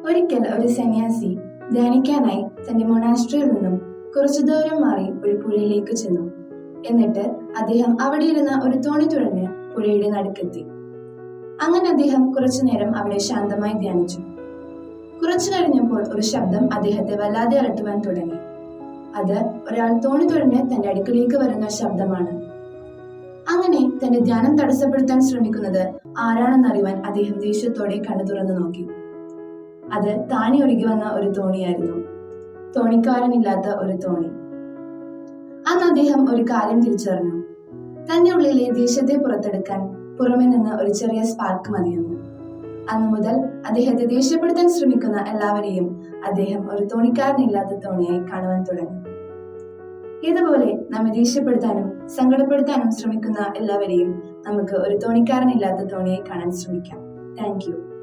ഒരിക്കൽ ഒരു സന്യാസി ധ്യാനിക്കാനായി തന്റെ മൊണാസ്ട്രിയിൽ നിന്നും കുറച്ചു ദൂരം മാറി ഒരു പുഴയിലേക്ക് ചെന്നു. എന്നിട്ട് അദ്ദേഹം അവിടെ ഇരുന്ന ഒരു തോണി തുഴഞ്ഞ് പുഴയുടെ നടുക്കെത്തി. അങ്ങനെ അദ്ദേഹം കുറച്ചു നേരം അവിടെ ശാന്തമായി ധ്യാനിച്ചു. കുറച്ചു കഴിഞ്ഞപ്പോൾ ഒരു ശബ്ദം അദ്ദേഹത്തെ വല്ലാതെ അലട്ടുവാൻ തുടങ്ങി. അത് ഒരാൾ തോണി തുഴഞ്ഞ് തന്റെ അടുക്കിലേക്ക് വരുന്ന ശബ്ദമാണ്. അങ്ങനെ തന്റെ ധ്യാനം തടസ്സപ്പെടുത്താൻ ശ്രമിക്കുന്നത് ആരാണെന്നറിയുവാൻ അദ്ദേഹം ദേഷ്യത്തോടെ കണ്ണു തുറന്നു നോക്കി. അത് താനെ ഒഴുകി വന്ന ഒരു തോണിയായിരുന്നു. തോണിക്കാരനില്ലാത്ത ഒരു തോണി. അന്ന് അദ്ദേഹം ഒരു കാര്യം തിരിച്ചറിഞ്ഞു. തന്റെ ഉള്ളിലെ ദേഷ്യത്തെ പുറത്തെടുക്കാൻ പുറമെ നിന്ന് ഒരു ചെറിയ സ്പാർക്ക് മതിയെന്ന്. അന്നു മുതൽ അദ്ദേഹത്തെ ദേഷ്യപ്പെടുത്താൻ ശ്രമിക്കുന്ന എല്ലാവരെയും അദ്ദേഹം ഒരു തോണിക്കാരനില്ലാത്ത തോണിയായി കാണുവാൻ തുടങ്ങി. ഇതുപോലെ നമ്മെ ദേഷ്യപ്പെടുത്താനും സങ്കടപ്പെടുത്താനും ശ്രമിക്കുന്ന എല്ലാവരെയും നമുക്ക് ഒരു തോണിക്കാരനില്ലാത്ത തോണിയായി കാണാൻ ശ്രമിക്കാം. Thank you.